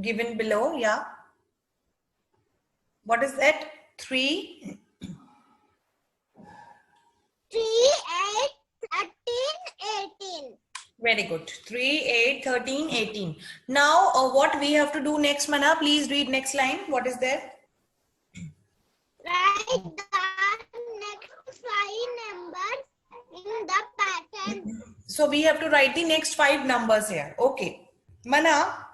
given below. Yeah. What is that? 3. 3, 8, 13, 18. Very good. 3, 8, 13, 18. Now, what we have to do next, Mana? Please read next line. What is there? Write the next 5 numbers in the pattern. So we have to write the next 5 numbers here. Okay. Mana,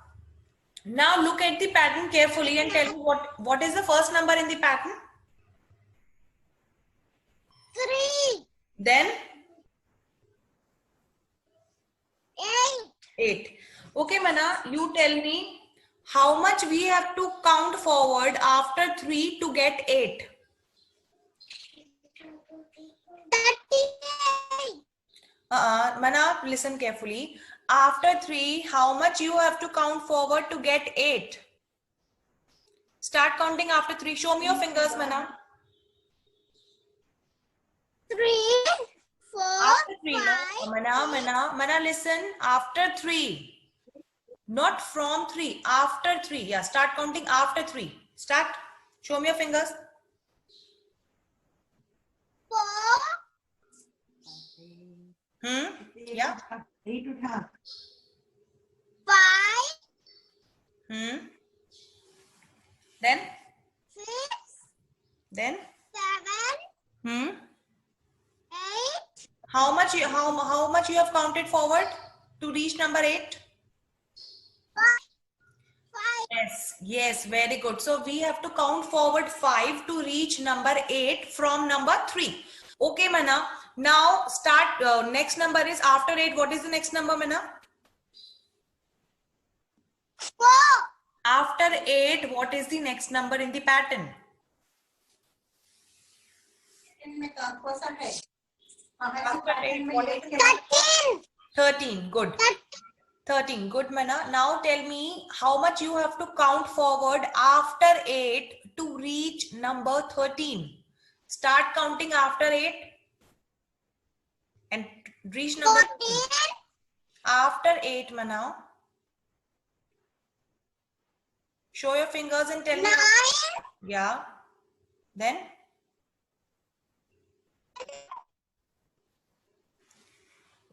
now look at the pattern carefully and tell me what is the first number in the pattern? 3, Then 8. 8. Okay, Mana, you tell me how much we have to count forward after 3 to get 8. 38. Mana, listen carefully. After 3, how much you have to count forward to get 8? Start counting after 3. Show me your fingers, Mana. 3, 4, After 3, 5. no? Mana, listen. After 3. Not from 3. After 3. Yeah, start counting after 3. Start. Show me your fingers. 4. Yeah. 5. Then? 6. Then? 7. 8. How much you have counted forward to reach number 8? 5. Yes, very good. So we have to count forward 5 to reach number 8 from number 3. Okay, Mana. Now start. Next number is after 8. What is the next number, Mana? 4. After 8, what is the next number in the pattern? After 8, what is the 13. 13. Good. 13. Good, Mana. Now tell me how much you have to count forward after 8 to reach number 13. Start counting after 8 and reach number 13. After 8, Mana. Show your fingers and tell 9. me. Yeah. Then?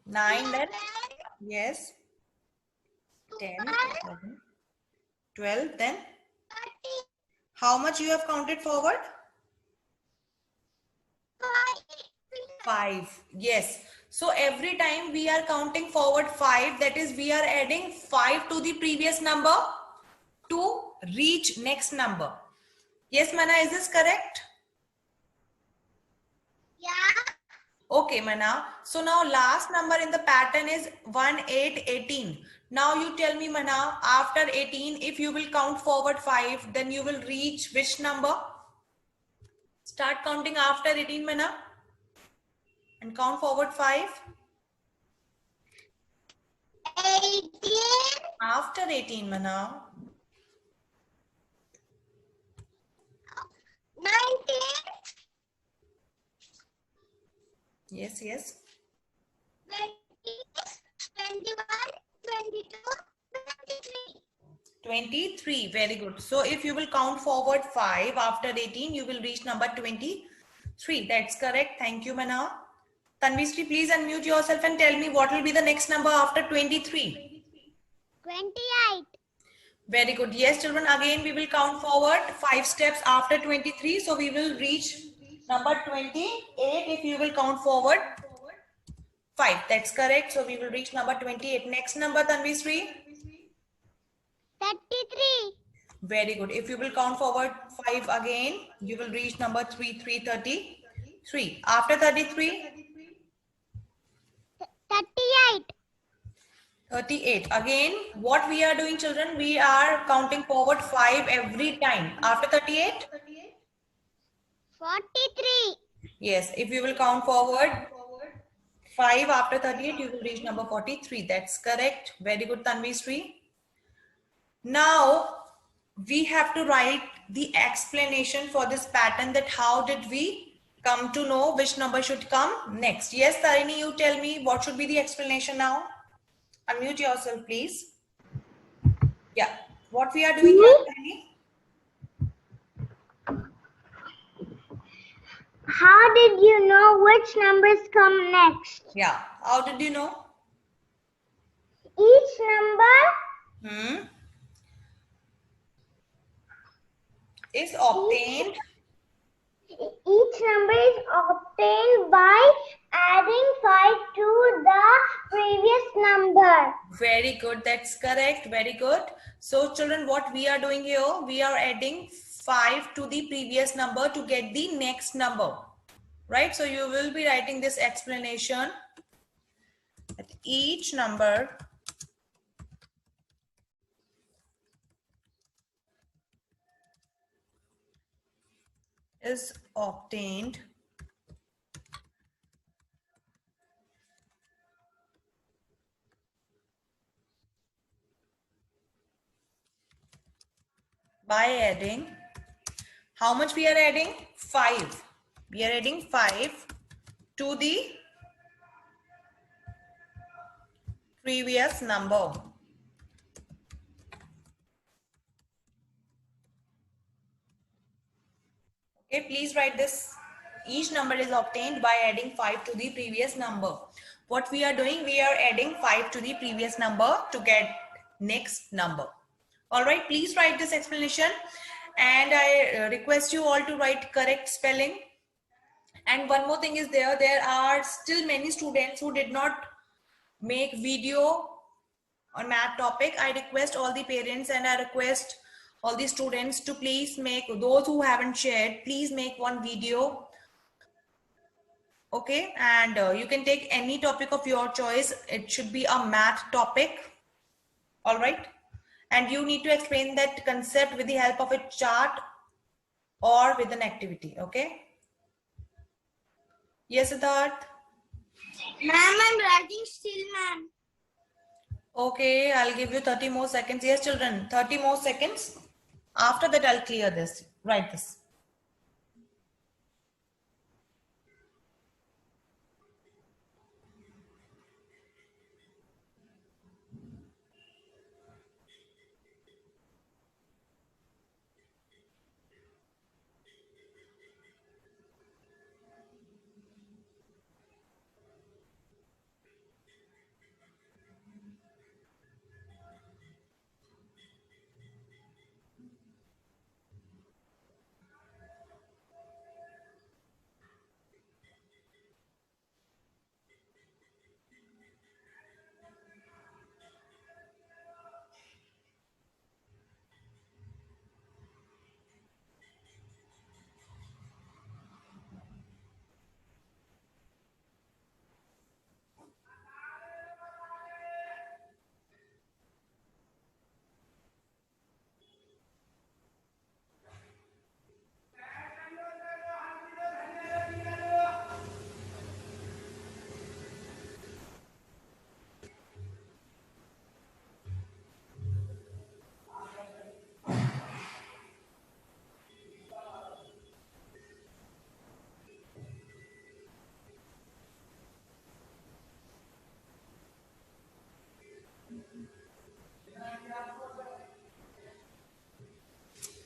9 then? Yes. 10, 11, 12, then? 13. How much you have counted forward? 5. Yes. So every time we are counting forward 5, that is we are adding 5 to the previous number to reach next number. Yes, Mana, is this correct? Yeah. Okay, Mana. So now last number in the pattern is 1, 8, 18. Now you tell me, Mana, after 18, if you will count forward 5, then you will reach which number? Start counting after 18, Mana. And count forward 5. 18. After 18, Mana. 19. Yes. 20. 21. 22. 23. 23. Very good. So if you will count forward 5 after 18, you will reach number 23. That's correct. Thank you, Mana. Tanvishri, please unmute yourself and tell me what will be the next number after 23. 28. Very good. Yes, children, again we will count forward 5 steps after 23. So we will reach number 28 if you will count forward 5. That's correct. So we will reach number 28. Next number, Tanvishri. 33. Very good. If you will count forward 5 again, you will reach number 33. After 33? 38. 38. Again, what we are doing, children, we are counting forward 5 every time. After 38? 43. Yes, if you will count forward 5 after 38, you will reach number 43. That's correct. Very good, Tanvishri. Now, we have to write the explanation for this pattern, that how did we come to know which number should come next. Yes, Tarini, you tell me what should be the explanation now. Unmute yourself, please. Yeah. What we are doing here, Penny? How did you know which numbers come next? Yeah. How did you know? Each number Is obtained. Each number is obtained by adding 5 to the previous number. Very good. That's correct. Very good. So children, what we are doing here, we are adding 5 to the previous number to get the next number. Right? So you will be writing this explanation. That each number is obtained by adding, how much we are adding? 5. We are adding 5 to the previous number. Okay, please write this. Each number is obtained by adding 5 to the previous number. What we are doing, we are adding 5 to the previous number to get next number. All right, please write this explanation. And I request you all to write correct spelling. And one more thing is there are still many students who did not make video on math topic. I request all the parents and I request all the students to please make, those who haven't shared, please make one video. Okay, and you can take any topic of your choice. It should be a math topic. All right, and you need to explain that concept with the help of a chart or with an activity. Okay. Yes, Siddharth. Ma'am, I'm writing still, ma'am. Okay, I'll give you 30 more seconds. Yes, children, 30 more seconds. After that, I'll clear this. Write this.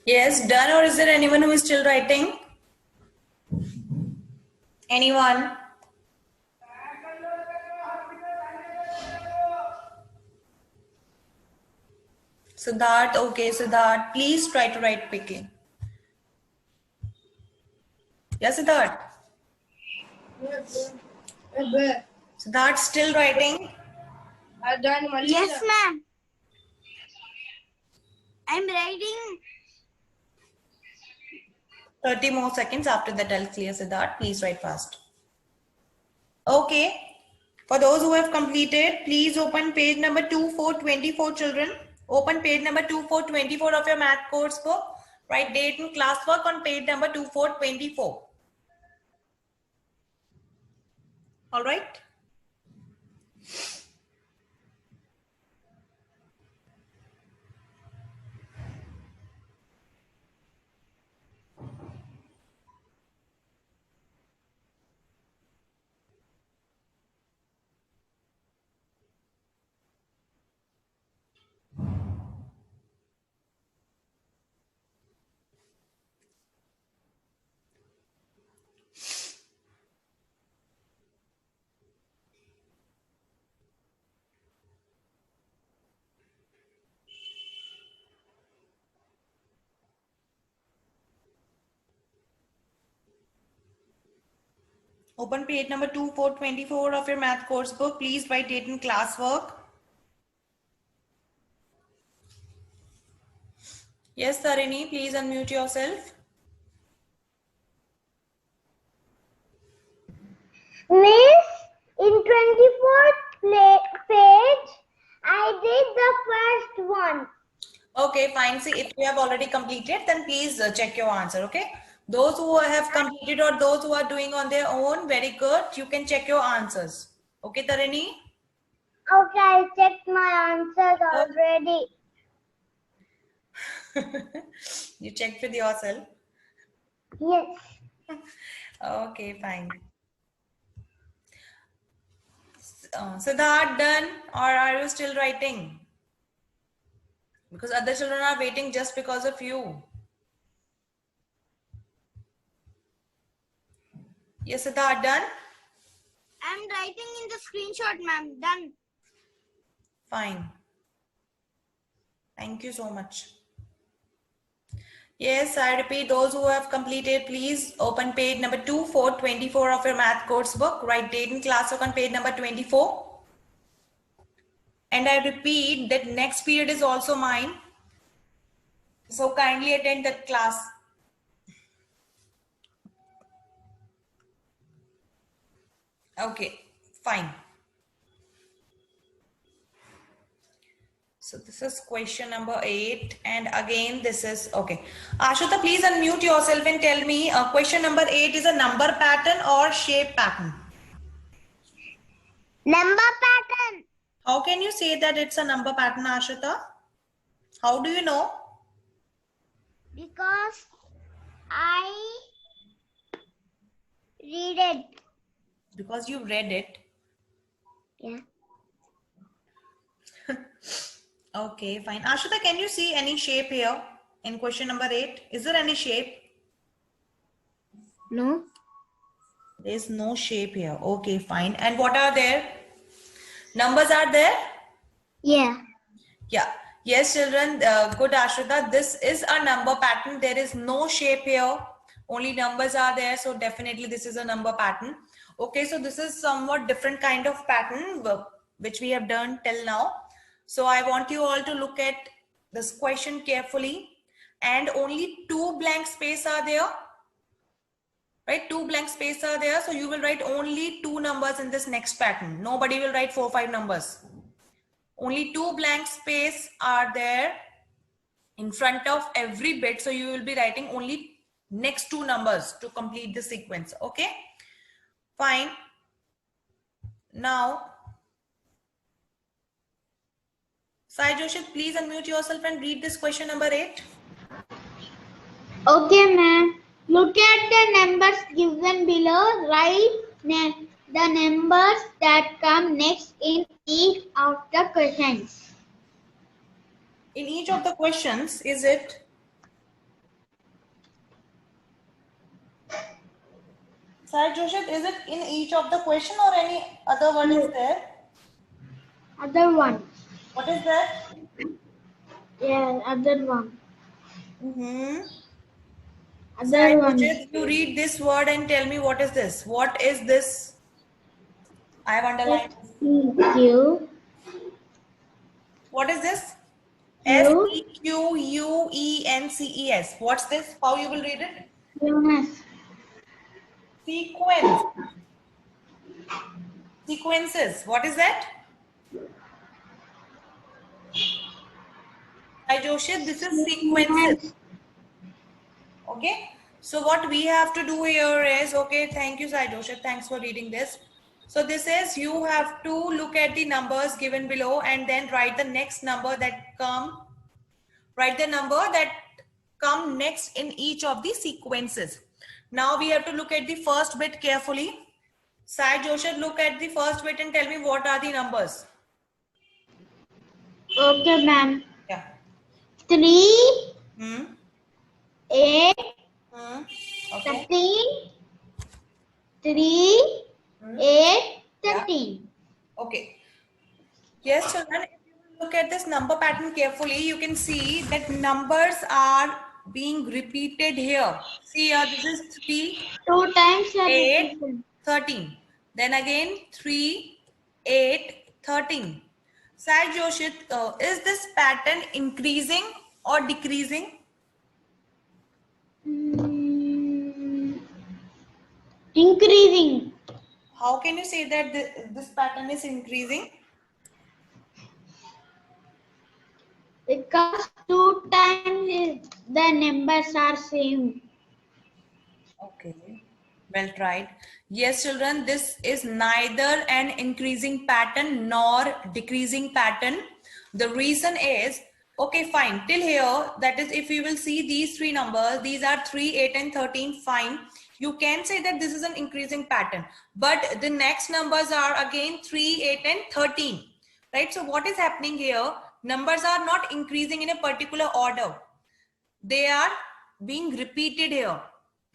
Yes, done, or is there anyone who is still writing? Anyone? Siddharth, okay, Siddharth, please try to write quickly. Yes, Siddharth? Siddharth still writing? Yes, ma'am. I'm writing. 30 more seconds. After that, I'll clear Siddharth. Please write fast. Okay. For those who have completed, please open page number 2424, children. Open page number 2424 of your math course book. Write date and classwork on page number 2424. All right. Open page number 2424 of your math course book. Please write date in classwork. Yes, Tarini, please unmute yourself. Miss, in 24th page, I did the first one. Okay, fine. See, if you have already completed, then please check your answer, okay? Those who have completed or those who are doing on their own, very good. You can check your answers. Okay, Tarini? Okay, I checked my answers already. You checked with yourself? Yes. Okay, fine. Siddharth, done or are you still writing? Because other children are waiting just because of you. Yes, Siddharth, done? I'm writing in the screenshot, ma'am. Done. Fine. Thank you so much. Yes, I repeat, those who have completed, please open page number 2424 of your math course book. Write date in classwork on page number 24. And I repeat that next period is also mine. So kindly attend that class. Okay, fine. So this is question number 8. And again, this is, okay. Ashuta, please unmute yourself and tell me, question number 8 is a number pattern or shape pattern? Number pattern. How can you say that it's a number pattern, Ashuta? How do you know? Because I read it. Because you read it. Yeah. Okay, fine. Ashuta, can you see any shape here in question number 8? Is there any shape? No. There is no shape here. Okay, fine. And what are there? Numbers are there? Yeah. Yeah. Yes, children. Good, Ashuta. This is a number pattern. There is no shape here. Only numbers are there. So definitely this is a number pattern. Okay, so this is somewhat different kind of pattern which we have done till now. So I want you all to look at this question carefully, and only 2 blank space are there. Right, 2 blank space are there. So you will write only 2 numbers in this next pattern. Nobody will write 4, 5 numbers. Only 2 blank space are there in front of every bit. So you will be writing only next 2 numbers to complete the sequence. Okay, fine. Now, Sai Joshi, please unmute yourself and read this question number 8. Okay, ma'am. Look at the numbers given below. Write the numbers that come next in each of the questions. In each of the questions, is it? Sai Joshi, is it in each of the question or any other one is there? Other one. What is that? Yeah, other one. Other Sai one. Joshi, you read this word and tell me what is this? What is this? I have underlined. Q. What is this? Q. Sequence. What's this? How you will read it? Jonas. Sequence. Sequences. What is that? Hi Joshi, this is sequences. Okay. So what we have to do here is, okay, thank you Sai Joshi. Thanks for reading this. So this is, you have to look at the numbers given below and then write the next number that come. Write the number that come next in each of the sequences. Now we have to look at the first bit carefully. Sai Joshi, look at the first bit and tell me what are the numbers. Okay, ma'am. Yeah. 3, 8, Okay. 13, 3, 8, 13. Yeah. Okay. Yes, children, if you look at this number pattern carefully, you can see that numbers are being repeated here. See here, this is 3, 2 times 8, 13. Then again 3, 8, 13. Sai Joshit, is this pattern increasing or decreasing? Increasing. How can you say that this pattern is increasing? Because 2 times the numbers are same. Okay, well tried. Yes, children, this is neither an increasing pattern nor decreasing pattern. The reason is, okay, fine, till here, that is, if you will see these three numbers, these are 3, 8, and 13, fine. You can say that this is an increasing pattern, but the next numbers are again 3, 8, and 13, right? So what is happening here? Numbers are not increasing in a particular order. They are being repeated here,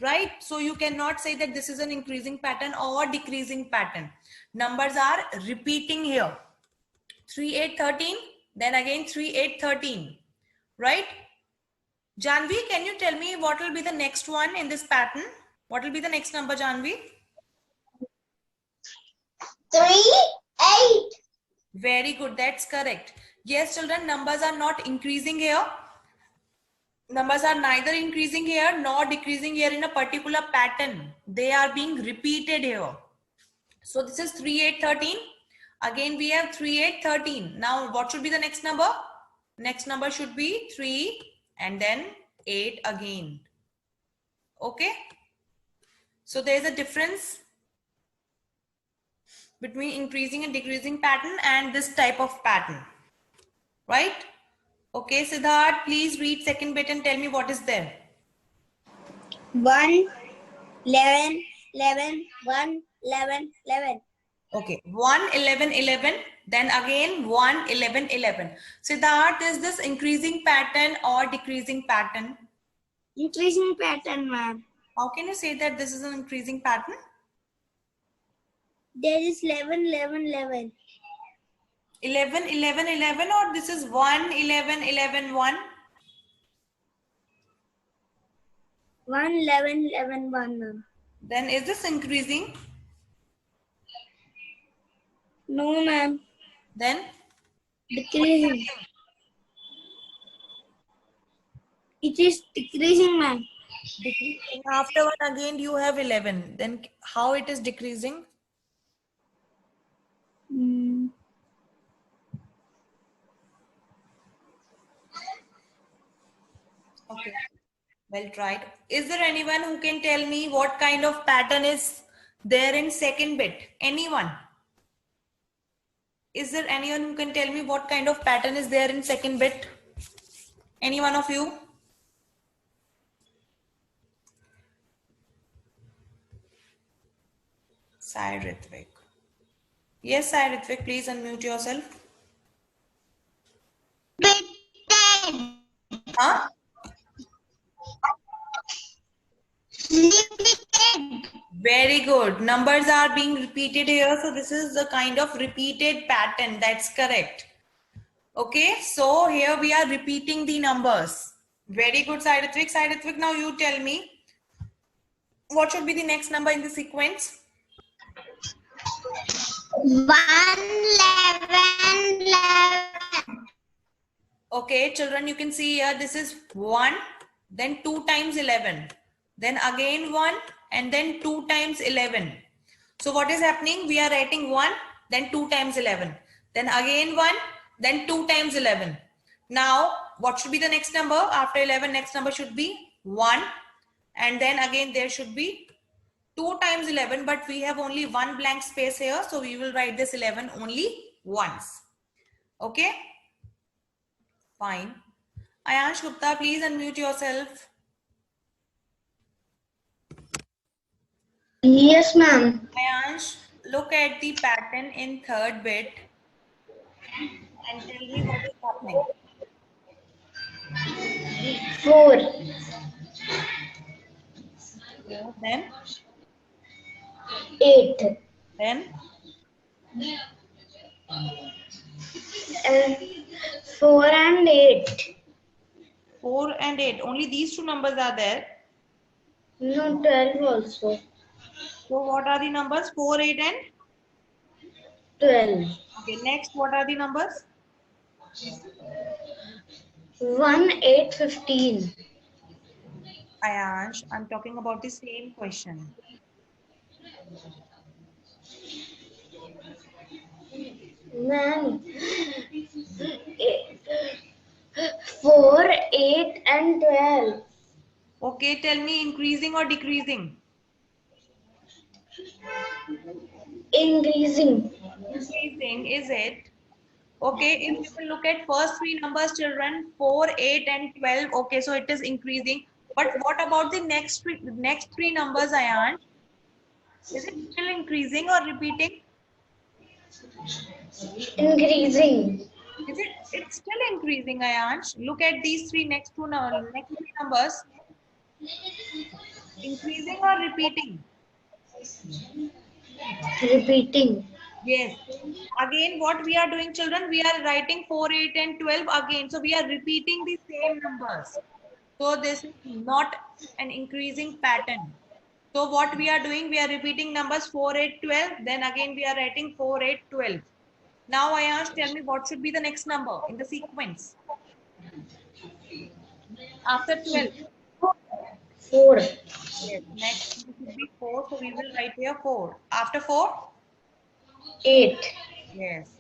right? So you cannot say that this is an increasing pattern or decreasing pattern. Numbers are repeating here. 3, 8, 13, then again 3, 8, 13, right? Janvi, can you tell me what will be the next one in this pattern? What will be the next number, Janvi? 3, 8. Very good, that's correct. Yes, children, numbers are not increasing here. Numbers are neither increasing here nor decreasing here in a particular pattern. They are being repeated here. So this is 3, 8, 13. Again, we have 3, 8, 13. Now, what should be the next number? Next number should be 3 and then 8 again. Okay. So there is a difference between increasing and decreasing pattern and this type of pattern. Right? Okay, Siddharth, please read second bit and tell me what is there. 1, 11, 11, 1, 11, 11. Okay, 1, 11, 11, then again 1, 11, 11. Siddharth, is this increasing pattern or decreasing pattern? Increasing pattern, ma'am. How can you say that this is an increasing pattern? There is 11, 11, 11. 11, 11, 11, or this is 1, 11, 11, 1? 1, 11, 11, 1, ma'am. Then is this increasing? No, ma'am. Then? Decreasing. It is decreasing, ma'am. Decreasing. After 1 again you have 11. Then how it is decreasing? Okay, well tried. Is there anyone who can tell me what kind of pattern is there in second bit? Anyone? Is there anyone who can tell me what kind of pattern is there in second bit? Any one of you? Sai Ritvik. Yes, Sai Ritvik, please unmute yourself. Bit 10. Huh? Repeated. Very good. Numbers are being repeated here. So this is the kind of repeated pattern. That's correct. Okay. So here we are repeating the numbers. Very good, Sai Ritvik. Sai Ritvik, now you tell me what should be the next number in the sequence? 1, 11, 11. Okay, children, you can see here this is 1, then 2 times 11, then again 1, and then 2 times 11. So what is happening? We are writing 1, then 2 times 11, then again 1, then 2 times 11. Now, what should be the next number? After 11, next number should be 1, and then again there should be 2 times 11, but we have only one blank space here, so we will write this 11 only once. Okay? Fine. Ayansh Gupta, please unmute yourself. Yes, ma'am. Ayansh, look at the pattern in third bit and tell me what is happening. 4. Then? 8. Then? 4 and 8. 4 and 8. Only these two numbers are there. No, 12 also. So what are the numbers? 4, 8 and? 12. Okay, next what are the numbers? 1, 8, 15. Ayansh, I'm talking about the same question. Man. 4, 8 and 12. Okay, tell me increasing or decreasing? Increasing. Increasing, is it? Okay, if you will look at first three numbers, children, 4, 8 and 12. Okay, so it is increasing. But what about the next three numbers, Ayan? Is it still increasing or repeating? Increasing. Is it? It's still increasing, Ayansh. Look at these next three numbers. Increasing or repeating? Repeating. Yes. Again, what we are doing, children, we are writing 4, 8 and 12 again. So we are repeating the same numbers. So this is not an increasing pattern. So what we are doing, we are repeating numbers 4, 8, 12. Then again we are writing 4, 8, 12. Now Ayansh, tell me what should be the next number in the sequence? After 12. 4. Yes, next number should be 4. So we will write here 4. After 4? 8. Yes.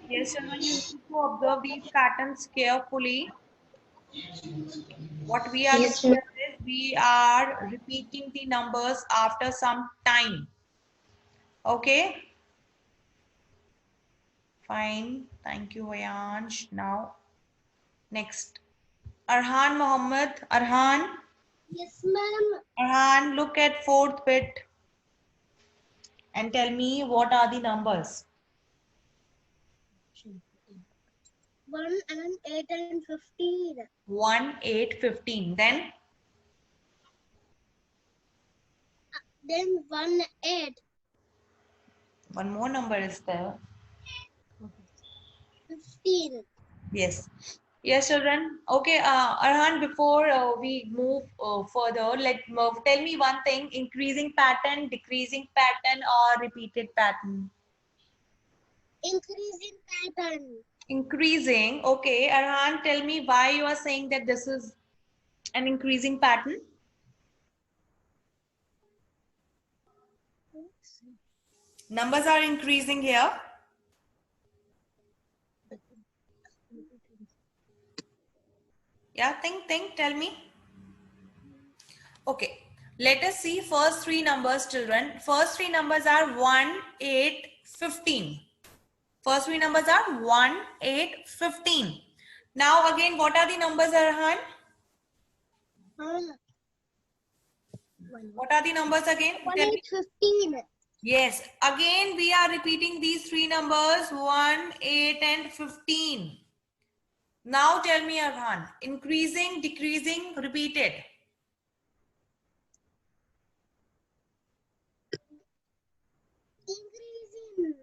Yes, children, you need to observe these patterns carefully. What we are Yes, doing ma'am. here is we are repeating the numbers after some time. Okay? Fine. Thank you, Ayansh. Now, next. Arhan Mohammed. Arhan. Yes, ma'am. Arhan, look at fourth bit and tell me what are the numbers. 1 and 8 and 15. 1, 8, 15. Then Then 1, 8, one more number is there. 15. Yes. Yes, children. Okay, Arhan, before we move further, tell me one thing: increasing pattern, decreasing pattern, or repeated pattern? Increasing pattern. Increasing. Okay, Arhan, tell me why you are saying that this is an increasing pattern. Numbers are increasing here. Yeah, think, tell me. Okay, let us see first three numbers, children. First three numbers are 1, 8, 15. First three numbers are 1, 8, 15. Now again, what are the numbers, Arhan? What are the numbers again? 1, Tell me. 8, 15. Yes, again we are repeating these three numbers 1, 8 and 15. Now tell me, Arhan, increasing, decreasing, repeated. Increasing.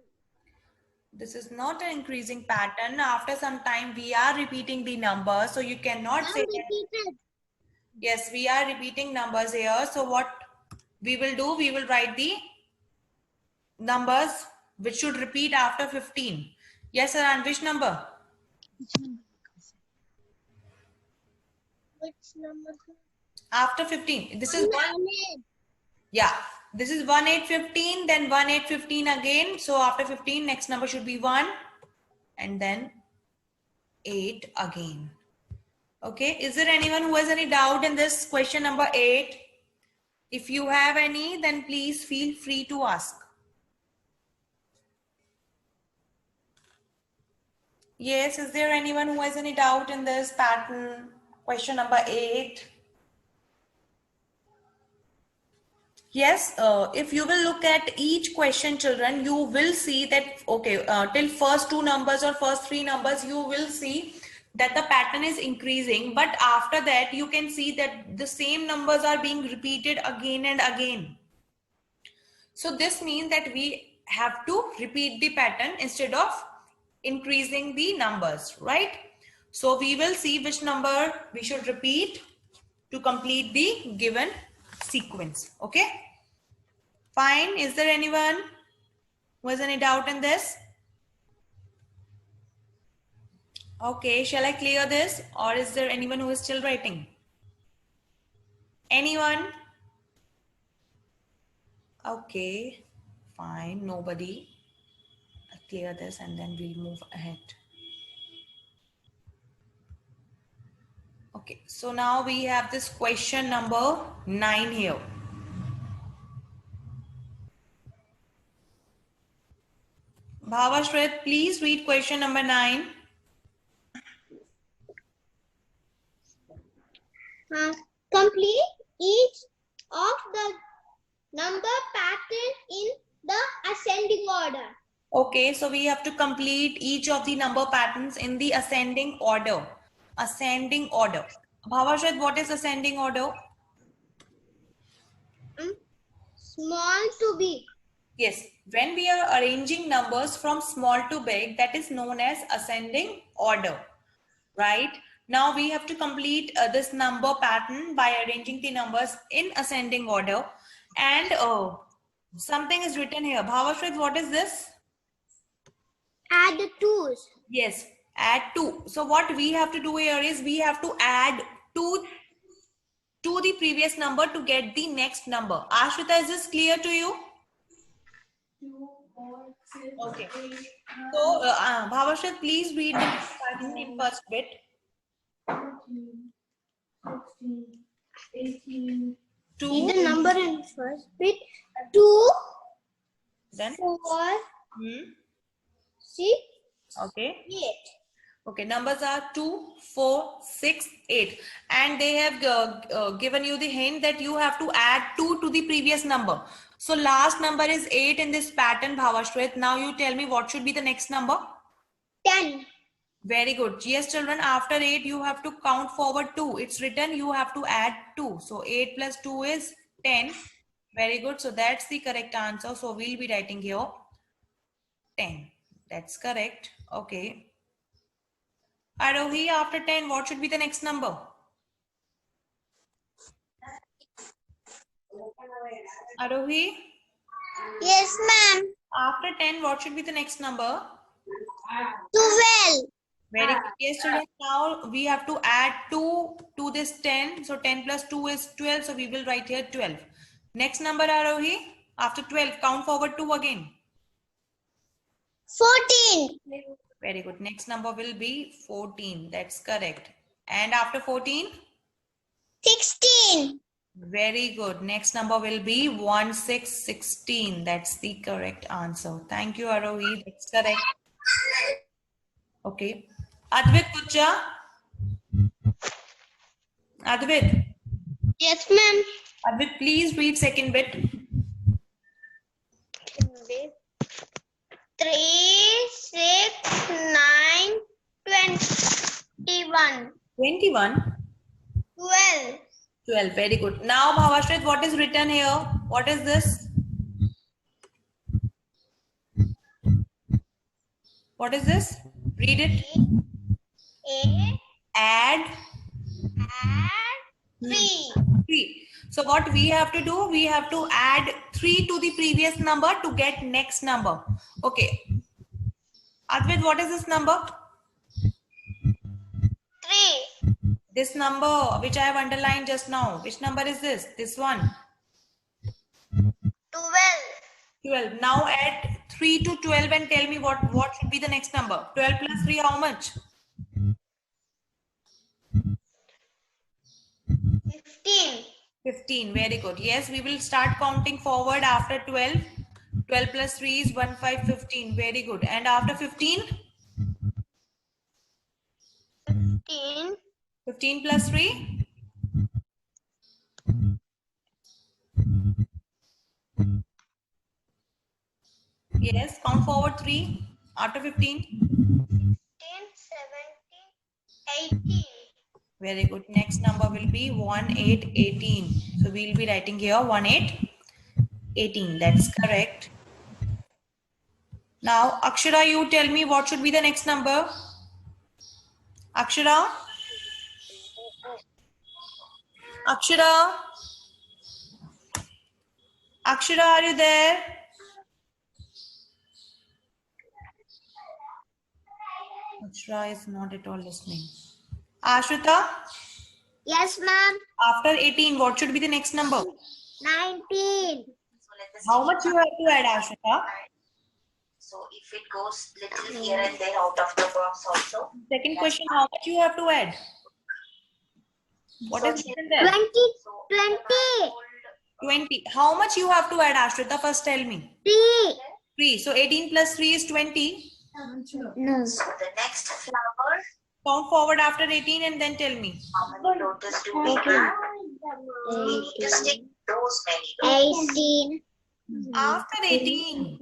This is not an increasing pattern. After some time, we are repeating the numbers. So you cannot say that. Repeated. Yes, we are repeating numbers here. So what we will do, we will write the numbers which should repeat after 15. Yes, Arhan, which number? Which number? After 15. This is 1. 8. Yeah, this is 1, 8, 15, then 1, 8, 15 again. So after 15, next number should be 1 and then 8 again. Okay, is there anyone who has any doubt in this question number 8? If you have any, then please feel free to ask. Yes, is there anyone who has any doubt in this pattern? Question number 8. Yes, if you will look at each question, children, you will see that, okay, till first two numbers or first three numbers, you will see that the pattern is increasing. But after that, you can see that the same numbers are being repeated again and again. So this means that we have to repeat the pattern instead of increasing the numbers, right? So we will see which number we should repeat. to complete the given sequence. Okay? Fine. Is there anyone who has any doubt in this? Okay, shall I clear this, or is there anyone who is still writing? Anyone? Okay, fine, nobody. I'll clear this and then we'll move ahead. Okay, so now we have this question number 9 here. Bhavashrit, please read question number 9. Complete each of the number pattern in the ascending order. Okay, so we have to complete each of the number patterns in the ascending order. Ascending order. Bhavashrit, what is ascending order? Small to big. Yes, when we are arranging numbers from small to big, that is known as ascending order, right? Now we have to complete this number pattern by arranging the numbers in ascending order. And something is written here. Bhavashrit, what is this? Add the twos. Yes, add 2. So what we have to do here is we have to add 2 to the previous number to get the next number. Ashrita, is this clear to you? Okay. So, Bhavashrit, please read the pattern in first bit. 2. Read the number in first bit. 2, Then 4, hmm. 6, Okay. 8. Okay, numbers are 2, 4, 6, 8. And they have given you the hint that you have to add 2 to the previous number. So last number is 8 in this pattern, Bhavashrit. Now you tell me what should be the next number? 10. Very good. Yes, children, after 8, you have to count forward 2. It's written you have to add 2. So 8 plus 2 is 10. Very good. So that's the correct answer. So we'll be writing here 10. That's correct. Okay. Arohi, after 10, what should be the next number? Arohi, Yes, ma'am. after 10, what should be the next number? 12. Very good. Yes, children. Now we have to add 2 to this 10. So 10 plus 2 is 12. So we will write here 12. Next number, Arohi. After 12, count forward 2 again. 14. Very good. Next number will be 14. That's correct. And after 14? 16. Very good. Next number will be 1616. That's the correct answer. Thank you, Arohi. That's correct. Okay. Advait Kucha. Advait. Yes, ma'am. Advait, please read second bit. 3, 6, 9, 21. 21. 12. 12. Very good. Now, Bhavashrit, what is written here? What is this? What is this? Read it. 8. Add 3. 3. So what we have to do? We have to add 3 to the previous number to get next number. Okay. Advait, what is this number? 3. This number which I have underlined just now. Which number is this? This one. 12. 12. Now add 3 to 12 and tell me what should be the next number. 12 plus 3, how much? 15. 15. Very good. Yes, we will start counting forward after 12. 12 plus 3 is 15. Very good. And after 15? 15. 15 plus 3? Yes, count forward 3. After 15? 16, 17, 18. Very good. Next number will be 18. So we'll be writing here 18. That's correct. Now, Akshara, you tell me what should be the next number? Akshara? Akshara? Akshara, are you there? Akshara is not at all listening. Ashrita, Yes, ma'am. after 18, what should be the next number? 19. How much you have to add, Ashrita? So if it goes little here and there out of the box also. Second question, how much you have to add? What So is written there? 20. 20. 20. How much you have to add, Ashrita? First tell me. 3. 3. So 18 plus 3 is 20. No. So the next flower, Count forward after 18 and then tell me. how many lotus do we have? We need to stick those many. 18. After 18.